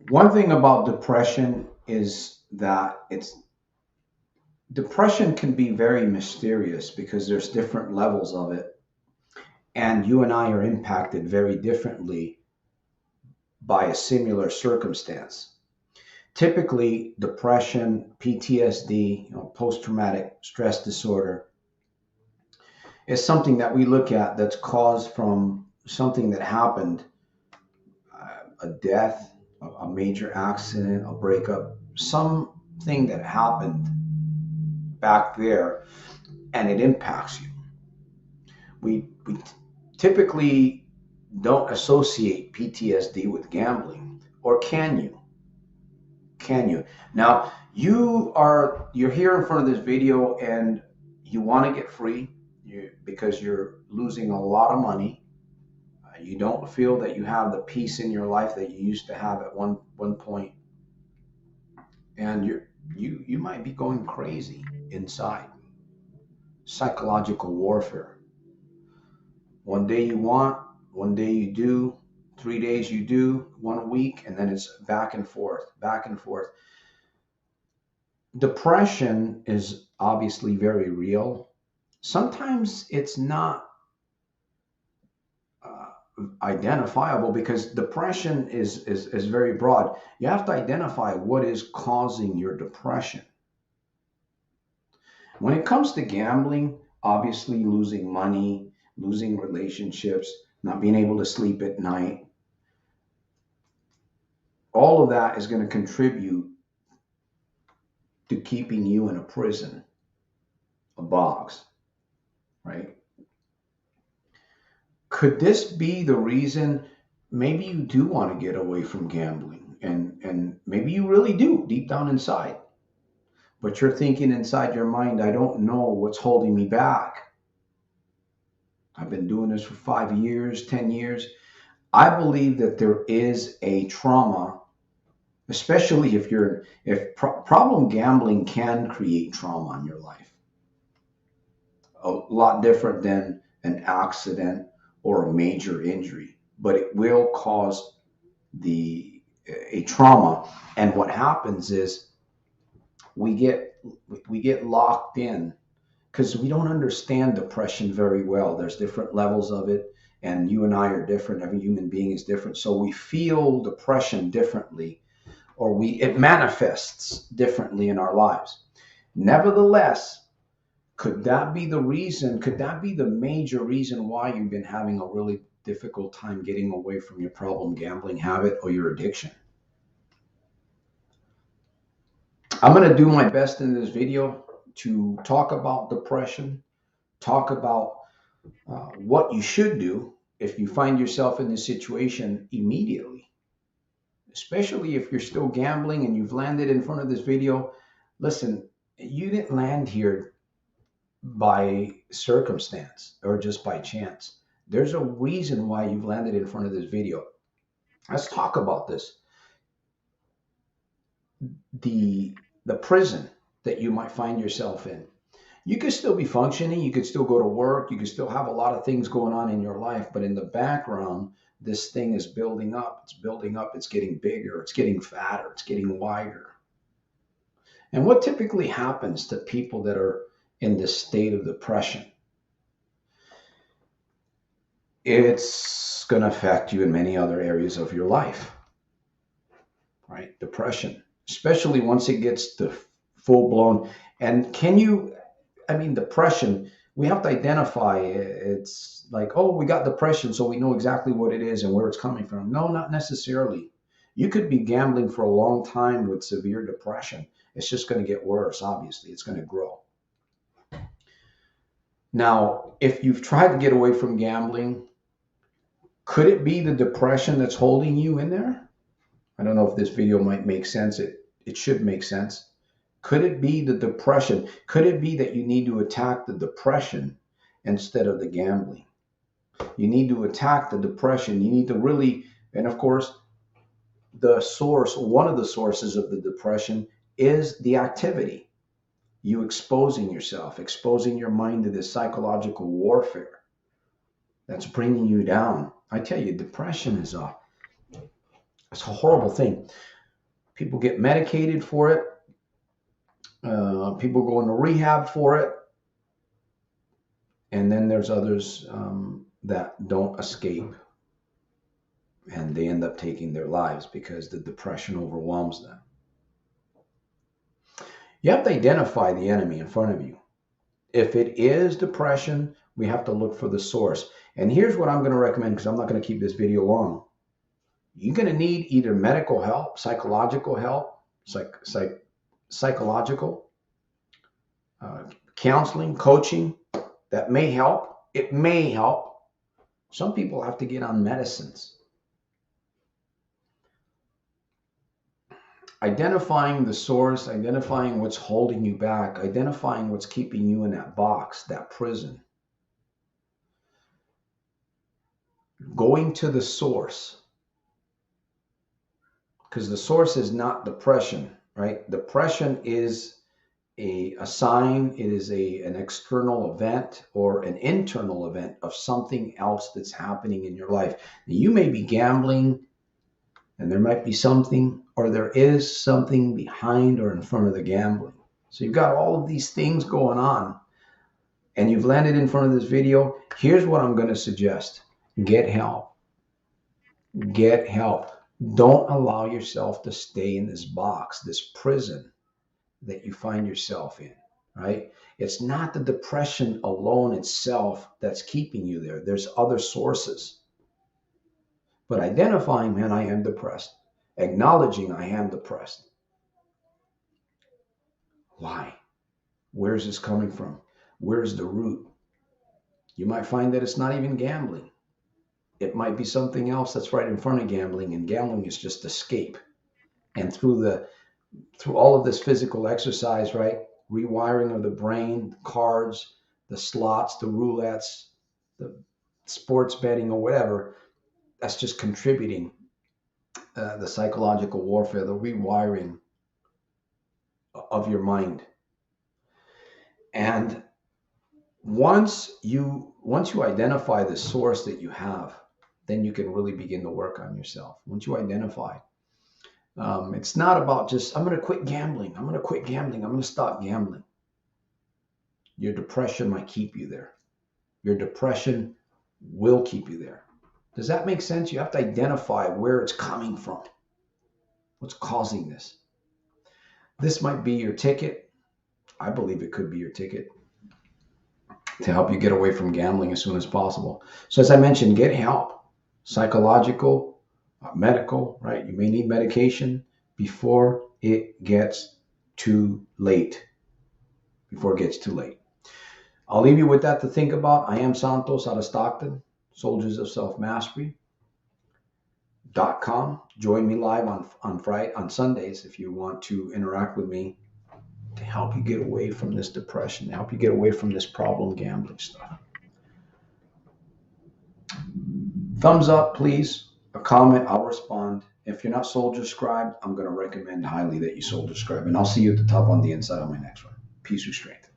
One thing about depression is that depression can be very mysterious because there's different levels of it, and you and I are impacted very differently by a similar circumstance. Typically, depression, PTSD, post-traumatic stress disorder, is something that we look at that's caused from something that happened, a death, a major accident, a breakup, something that happened back there, and it impacts you. We typically don't associate PTSD with gambling, or can you? Can you? Now you're here in front of this video and you want to get free because you're losing a lot of money. You don't feel that you have the peace in your life that you used to have at one point, and you might be going crazy inside. Psychological warfare. One day you want, one day you do, 3 days you do, 1 week, and then it's back and forth, back and forth. Depression is obviously very real. Sometimes it's not identifiable because depression is very broad. You have to identify what is causing your depression. When it comes to gambling, obviously losing money, losing relationships, not being able to sleep at night, all of that is going to contribute to keeping you in a prison, a box, right? Could this be the reason maybe you do want to get away from gambling, and maybe you really do deep down inside, but you're thinking inside your mind, I don't know what's holding me back. I've been doing this for 5 years, 10 years. I believe that there is a trauma, especially if problem gambling can create trauma in your life. A lot different than an accident or a major injury, but it will cause the a trauma. And what happens is we get we get locked in because we don't understand depression very well. There's different levels of it, and you and I are different. Every human being is different, so we feel depression differently, or we it manifests differently in our lives. Nevertheless, could that be the reason? Could that be the major reason why you've been having a really difficult time getting away from your problem gambling habit or your addiction? I'm going to do my best in this video to talk about depression, talk about what you should do if you find yourself in this situation immediately, especially if you're still gambling and you've landed in front of this video. Listen, you didn't land here by circumstance or just by chance. There's a reason why you've landed in front of this video. Let's talk about this. The prison that you might find yourself in. You could still be functioning, you could still go to work, you could still have a lot of things going on in your life, but in the background, this thing is building up. It's building up, it's getting bigger, it's getting fatter, it's getting wider. And what typically happens to people that are in this state of depression? It's going to affect you in many other areas of your life, right? Depression, especially once it gets to full blown. And depression, we have to identify. It's like, oh, we got depression, so we know exactly what it is and where it's coming from. No, not necessarily. You could be gambling for a long time with severe depression. It's just going to get worse, obviously. It's going to grow. Now, if you've tried to get away from gambling, could it be the depression that's holding you in there? I don't know if this video might make sense. It should make sense. Could it be the depression? Could it be that you need to attack the depression instead of the gambling? You need to attack the depression. You need to really, and of course, one of the sources of the depression is the activity. You exposing yourself, exposing your mind to this psychological warfare that's bringing you down. I tell you, depression is it's a horrible thing. People get medicated for it. People go into rehab for it. And then there's others that don't escape, and they end up taking their lives because the depression overwhelms them. You have to identify the enemy in front of you. If it is depression, we have to look for the source. And here's what I'm going to recommend, because I'm not going to keep this video long. You're going to need either medical help, psychological help, psychological counseling, coaching. That may help. It may help. Some people have to get on medicines. Identifying the source, identifying what's holding you back, identifying what's keeping you in that box, that prison. Going to the source. Because the source is not depression, right? Depression is a sign, it is an external event or an internal event of something else that's happening in your life. Now, you may be gambling, and there might be something, or there is something behind or in front of the gambling. So you've got all of these things going on, and you've landed in front of this video. Here's what I'm going to suggest. Get help. Get help. Don't allow yourself to stay in this box, this prison that you find yourself in, right? It's not the depression alone itself that's keeping you there. There's other sources. But identifying, man, I am depressed. Acknowledging I am depressed. Why? Where's this coming from? Where's the root? You might find that it's not even gambling. It might be something else that's right in front of gambling, and gambling is just escape. And through all of this physical exercise, right? Rewiring of the brain, the cards, the slots, the roulettes, the sports betting or whatever, that's just contributing the psychological warfare, the rewiring of your mind. And once you identify the source that you have, then you can really begin to work on yourself. Once you identify, it's not about just, I'm going to quit gambling. I'm going to quit gambling. I'm going to stop gambling. Your depression might keep you there. Your depression will keep you there. Does that make sense? You have to identify where it's coming from. What's causing this? This might be your ticket. I believe it could be your ticket to help you get away from gambling as soon as possible. So as I mentioned, get help. Psychological, medical, right? You may need medication before it gets too late. Before it gets too late. I'll leave you with that to think about. I am Santos out of Stockton, Soldiers of Self-Mastery.com. Join me live on Sundays if you want to interact with me to help you get away from this depression, to help you get away from this problem gambling stuff. Thumbs up, please. A comment, I'll respond. If you're not Soldier Scribed, I'm going to recommend highly that you Soldier Scribe. And I'll see you at the top on the inside on my next one. Peace and strength.